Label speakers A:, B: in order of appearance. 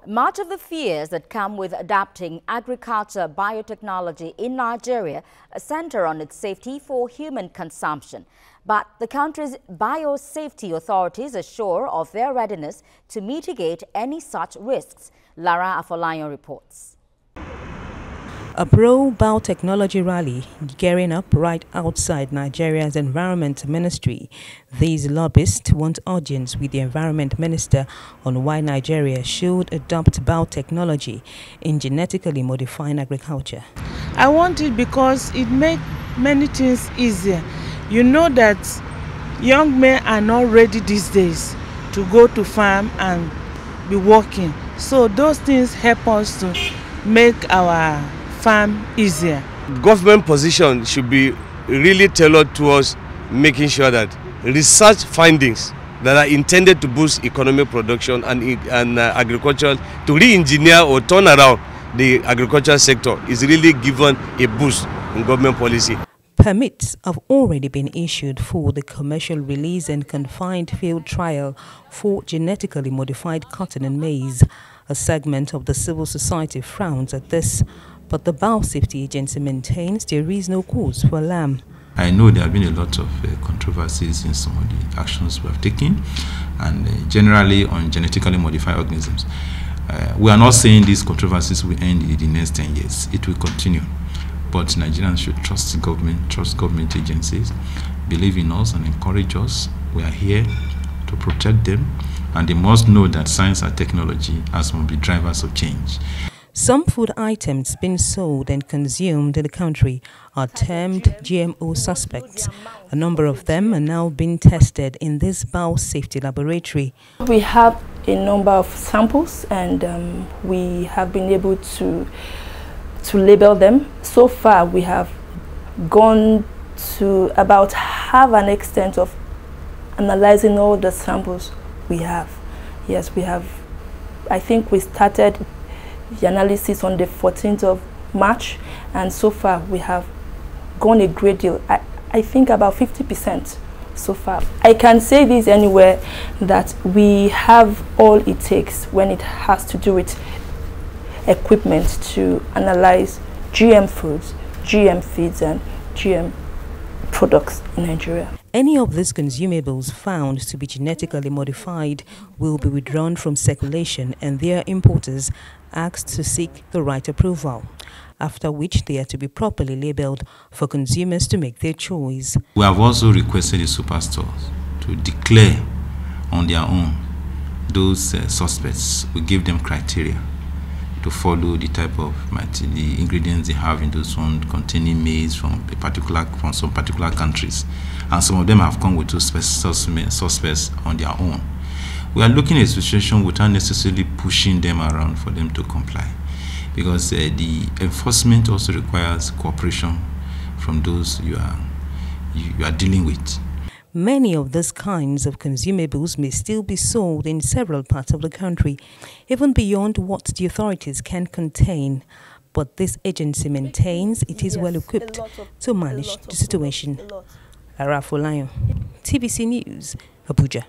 A: Much of the fears that come with adapting agriculture biotechnology in Nigeria center on its safety for human consumption. But the country's biosafety authorities are sure of their readiness to mitigate any such risks. Lara Afolayan reports.
B: A pro-biotechnology rally gearing up right outside Nigeria's Environment Ministry. These lobbyists want audience with the Environment Minister on why Nigeria should adopt biotechnology in genetically modifying agriculture.
C: I want it because it makes many things easier. You know that young men are not ready these days to go to farm and be working. So those things help us to make our farm easier.
D: Government position should be really tailored towards making sure that research findings that are intended to boost economic production and agriculture, to re-engineer or turn around the agricultural sector, is really given a boost in government policy.
B: Permits have already been issued for the commercial release and confined field trial for genetically modified cotton and maize. A segment of the civil society frowns at this, but the Biosafety Agency maintains there is no cause for alarm.
E: I know there have been a lot of controversies in some of the actions we have taken, and generally on genetically modified organisms. We are not saying these controversies will end in the next 10 years. It will continue. But Nigerians should trust the government, trust government agencies, believe in us and encourage us. We are here to protect them, and they must know that science and technology are some of the drivers of change.
B: Some food items being sold and consumed in the country are termed GMO suspects. A number of them are now being tested in this biosafety laboratory.
F: We have a number of samples, and we have been able to label them. So far, we have gone to about half an extent of analyzing all the samples we have. Yes, we have. I think we started the analysis on the 14th of March, and so far we have gone a great deal. I think about 50% so far. I can say this anywhere, that we have all it takes when it has to do with equipment to analyze GM foods, GM feeds and GM products in Nigeria.
B: Any of these consumables found to be genetically modified will be withdrawn from circulation, and their importers asked to seek the right approval, after which they are to be properly labeled for consumers to make their choice.
E: We have also requested the superstores to declare on their own those suspects. We give them criteria to follow the type of the ingredients they have in those ones containing maize from some particular countries, and some of them have come with those suspects on their own. We are looking at a situation without necessarily pushing them around for them to comply, because the enforcement also requires cooperation from those you are dealing with.
B: Many of these kinds of consumables may still be sold in several parts of the country, even beyond what the authorities can contain. But this agency maintains it is well equipped to manage the situation. Lara Afolayan, TVC News, Abuja.